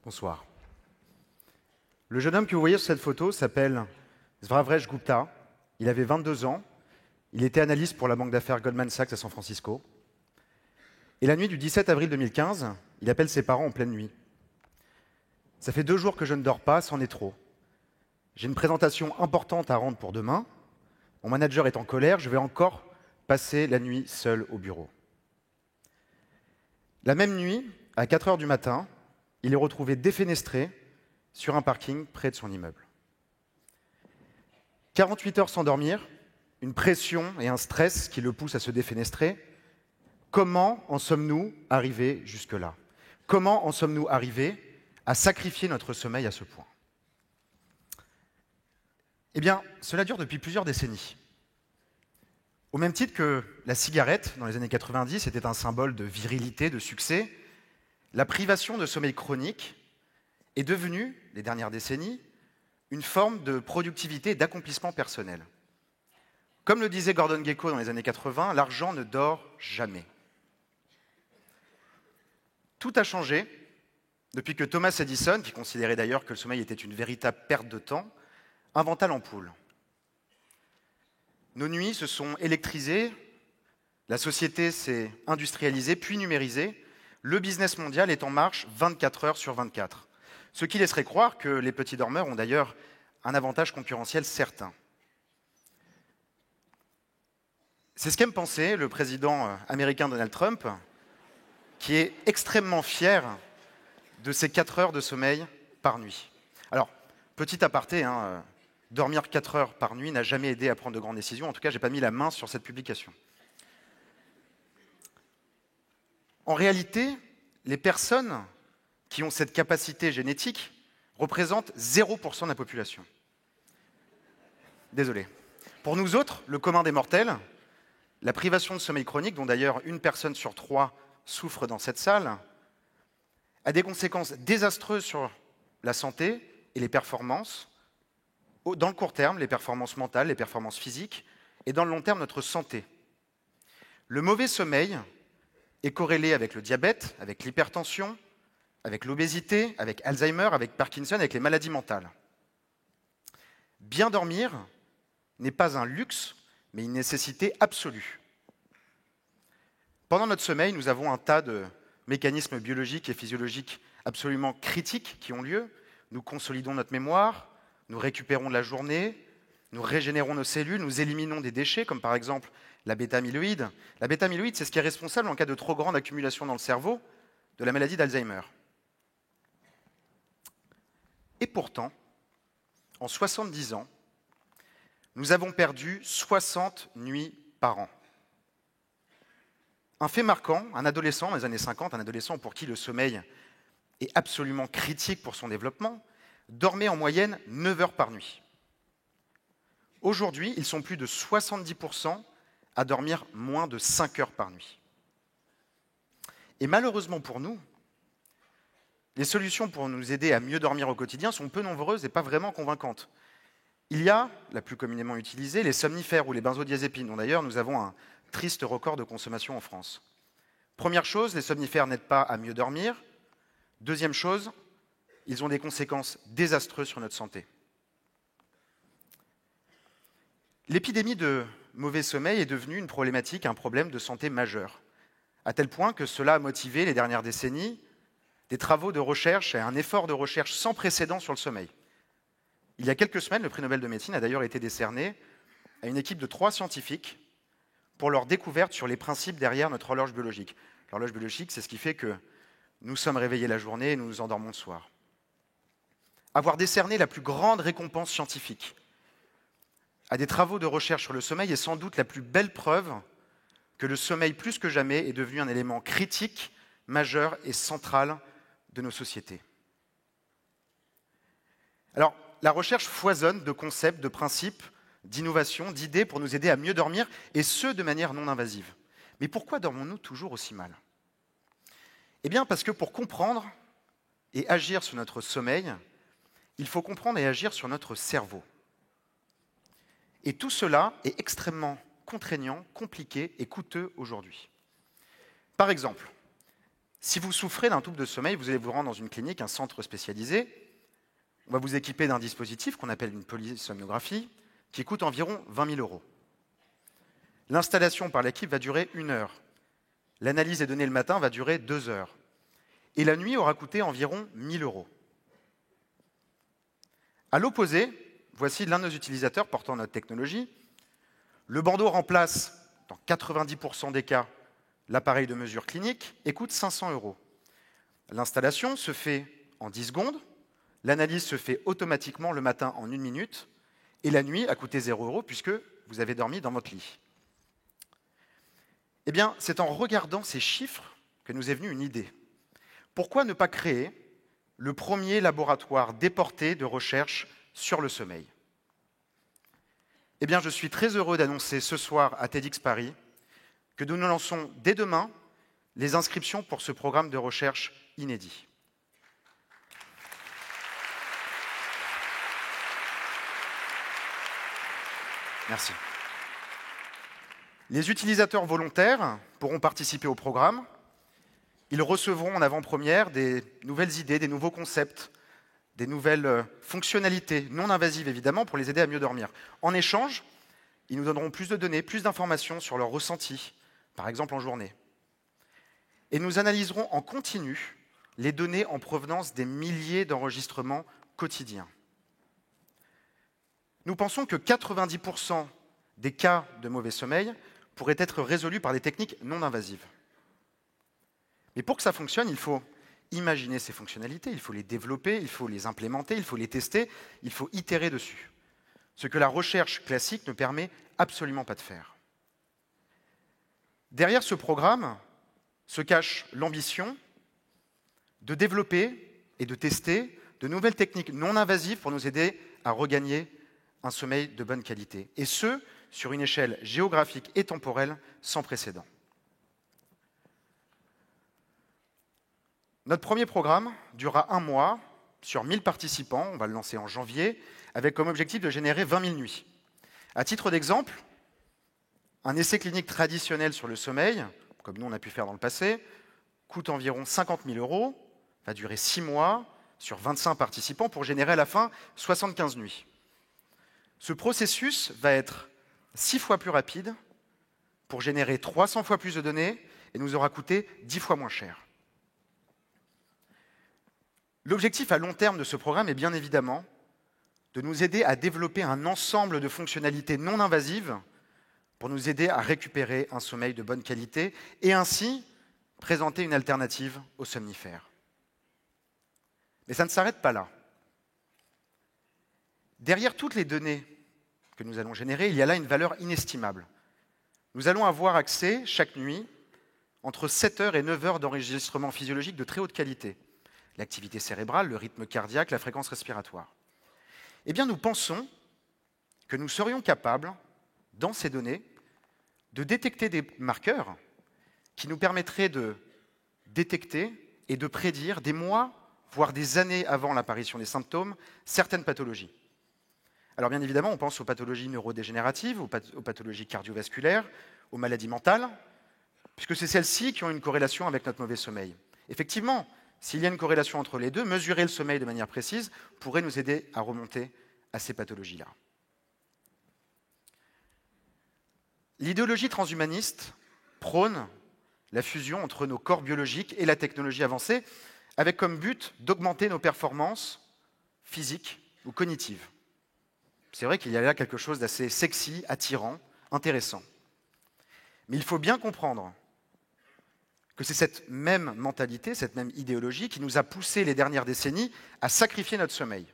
Bonsoir. Le jeune homme que vous voyez sur cette photo s'appelle Svravrej Gupta. Il avait 22 ans. Il était analyste pour la banque d'affaires Goldman Sachs à San Francisco. Et la nuit du 17 avril 2015, il appelle ses parents en pleine nuit. Ça fait 2 jours que je ne dors pas, c'en est trop. J'ai une présentation importante à rendre pour demain. Mon manager est en colère, je vais encore passer la nuit seul au bureau. La même nuit, à 4 heures du matin, il est retrouvé défenestré sur un parking près de son immeuble. 48 heures sans dormir, une pression et un stress qui le poussent à se défenestrer. Comment en sommes-nous arrivés jusque-là? Comment en sommes-nous arrivés à sacrifier notre sommeil à ce point? Eh bien, cela dure depuis plusieurs décennies. Au même titre que la cigarette, dans les années 90, était un symbole de virilité, de succès, la privation de sommeil chronique est devenue, les dernières décennies, une forme de productivité et d'accomplissement personnel. Comme le disait Gordon Gekko dans les années 80, l'argent ne dort jamais. Tout a changé depuis que Thomas Edison, qui considérait d'ailleurs que le sommeil était une véritable perte de temps, inventa l'ampoule. Nos nuits se sont électrisées, la société s'est industrialisée puis numérisée, le business mondial est en marche 24 heures sur 24. Ce qui laisserait croire que les petits dormeurs ont d'ailleurs un avantage concurrentiel certain. C'est ce qu'aime penser le président américain Donald Trump, qui est extrêmement fier de ses 4 heures de sommeil par nuit. Alors, petit aparté, dormir 4 heures par nuit n'a jamais aidé à prendre de grandes décisions. En tout cas, je n'ai pas mis la main sur cette publication. En réalité, les personnes qui ont cette capacité génétique représentent 0% de la population. Désolé. Pour nous autres, le commun des mortels, la privation de sommeil chronique, dont d'ailleurs 1 personne sur 3 souffre dans cette salle, a des conséquences désastreuses sur la santé et les performances. Dans le court terme, les performances mentales, les performances physiques, et dans le long terme, notre santé. Le mauvais sommeil est corrélé avec le diabète, avec l'hypertension, avec l'obésité, avec Alzheimer, avec Parkinson, avec les maladies mentales. Bien dormir n'est pas un luxe, mais une nécessité absolue. Pendant notre sommeil, nous avons un tas de mécanismes biologiques et physiologiques absolument critiques qui ont lieu. Nous consolidons notre mémoire, nous récupérons de la journée, nous régénérons nos cellules, nous éliminons des déchets, comme par exemple la bêta-amyloïde. La bêta-amyloïde, c'est ce qui est responsable en cas de trop grande accumulation dans le cerveau de la maladie d'Alzheimer. Et pourtant, en 70 ans, nous avons perdu 60 nuits par an. Un fait marquant, un adolescent dans les années 50, un adolescent pour qui le sommeil est absolument critique pour son développement, dormait en moyenne 9 heures par nuit. Aujourd'hui, ils sont plus de 70% à dormir moins de 5 heures par nuit. Et malheureusement pour nous, les solutions pour nous aider à mieux dormir au quotidien sont peu nombreuses et pas vraiment convaincantes. Il y a, la plus communément utilisée, les somnifères ou les benzodiazépines, dont d'ailleurs nous avons un triste record de consommation en France. Première chose, les somnifères n'aident pas à mieux dormir. Deuxième chose, ils ont des conséquences désastreuses sur notre santé. L'épidémie de mauvais sommeil est devenue une problématique, un problème de santé majeur, à tel point que cela a motivé les dernières décennies des travaux de recherche et un effort de recherche sans précédent sur le sommeil. Il y a quelques semaines, le prix Nobel de médecine a d'ailleurs été décerné à une équipe de 3 scientifiques pour leur découverte sur les principes derrière notre horloge biologique. L'horloge biologique, c'est ce qui fait que nous sommes réveillés la journée et nous nous endormons le soir. Avoir décerné la plus grande récompense scientifique à des travaux de recherche sur le sommeil est sans doute la plus belle preuve que le sommeil, plus que jamais, est devenu un élément critique, majeur et central de nos sociétés. Alors, la recherche foisonne de concepts, de principes, d'innovations, d'idées pour nous aider à mieux dormir, et ce, de manière non invasive. Mais pourquoi dormons-nous toujours aussi mal? Eh bien, parce que pour comprendre et agir sur notre sommeil, il faut comprendre et agir sur notre cerveau. Et tout cela est extrêmement contraignant, compliqué et coûteux aujourd'hui. Par exemple, Si vous souffrez d'un trouble de sommeil, vous allez vous rendre dans une clinique, un centre spécialisé. On va vous équiper d'un dispositif qu'on appelle une polysomnographie, qui coûte environ 20 000 euros. L'installation par l'équipe va durer 1 heure. L'analyse des données le matin va durer 2 heures. Et la nuit aura coûté environ 1 000 euros. À l'opposé, voici l'un de nos utilisateurs portant notre technologie. Le bandeau remplace, dans 90% des cas, l'appareil de mesure clinique et coûte 500 euros. L'installation se fait en 10 secondes, l'analyse se fait automatiquement le matin en 1 minute, et la nuit a coûté 0 euros puisque vous avez dormi dans votre lit. Eh bien, c'est en regardant ces chiffres que nous est venue une idée. Pourquoi ne pas créer le premier laboratoire déporté de recherche sur le sommeil? Eh bien, je suis très heureux d'annoncer ce soir à TEDx Paris que nous lançons dès demain les inscriptions pour ce programme de recherche inédit. Merci. Les utilisateurs volontaires pourront participer au programme. Ils recevront en avant-première des nouvelles idées, des nouveaux concepts, des nouvelles fonctionnalités, non invasives évidemment, pour les aider à mieux dormir. En échange, ils nous donneront plus de données, plus d'informations sur leurs ressentis, par exemple en journée. Et nous analyserons en continu les données en provenance des milliers d'enregistrements quotidiens. Nous pensons que 90% des cas de mauvais sommeil pourraient être résolus par des techniques non invasives. Mais pour que ça fonctionne, il faut imaginer ces fonctionnalités, il faut les développer, il faut les implémenter, il faut les tester, il faut itérer dessus. Ce que la recherche classique ne permet absolument pas de faire. Derrière ce programme se cache l'ambition de développer et de tester de nouvelles techniques non invasives pour nous aider à regagner un sommeil de bonne qualité, et ce, sur une échelle géographique et temporelle sans précédent. Notre premier programme durera 1 mois sur 1000 participants, on va le lancer en janvier, avec comme objectif de générer 20 000 nuits. À titre d'exemple, un essai clinique traditionnel sur le sommeil, comme nous on a pu faire dans le passé, coûte environ 50 000 euros, va durer 6 mois sur 25 participants pour générer à la fin 75 nuits. Ce processus va être 6 fois plus rapide pour générer 300 fois plus de données et nous aura coûté 10 fois moins cher. L'objectif à long terme de ce programme est bien évidemment de nous aider à développer un ensemble de fonctionnalités non invasives pour nous aider à récupérer un sommeil de bonne qualité et ainsi présenter une alternative aux somnifères. Mais ça ne s'arrête pas là. Derrière toutes les données que nous allons générer, il y a là une valeur inestimable. Nous allons avoir accès chaque nuit entre 7 heures et 9 heures d'enregistrement physiologique de très haute qualité. L'activité cérébrale, le rythme cardiaque, la fréquence respiratoire. Eh bien, nous pensons que nous serions capables, dans ces données, de détecter des marqueurs qui nous permettraient de détecter et de prédire des mois, voire des années avant l'apparition des symptômes, certaines pathologies. Alors bien évidemment, on pense aux pathologies neurodégénératives, aux pathologies cardiovasculaires, aux maladies mentales, puisque c'est celles-ci qui ont une corrélation avec notre mauvais sommeil. Effectivement, s'il y a une corrélation entre les deux, mesurer le sommeil de manière précise pourrait nous aider à remonter à ces pathologies-là. L'idéologie transhumaniste prône la fusion entre nos corps biologiques et la technologie avancée, avec comme but d'augmenter nos performances physiques ou cognitives. C'est vrai qu'il y a là quelque chose d'assez sexy, attirant, intéressant. Mais il faut bien comprendre que c'est cette même mentalité, cette même idéologie qui nous a poussé les dernières décennies à sacrifier notre sommeil.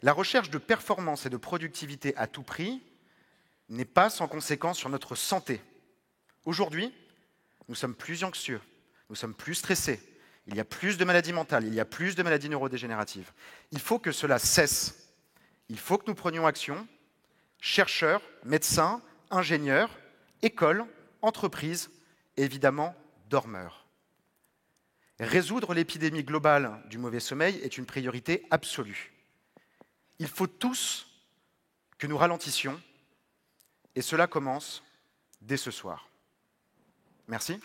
La recherche de performance et de productivité à tout prix n'est pas sans conséquence sur notre santé. Aujourd'hui, nous sommes plus anxieux, nous sommes plus stressés, il y a plus de maladies mentales, il y a plus de maladies neurodégénératives. Il faut que cela cesse. Il faut que nous prenions action, chercheurs, médecins, ingénieurs, écoles, entreprises, et évidemment dormeurs. Résoudre l'épidémie globale du mauvais sommeil est une priorité absolue. Il faut tous que nous ralentissions, et cela commence dès ce soir. Merci.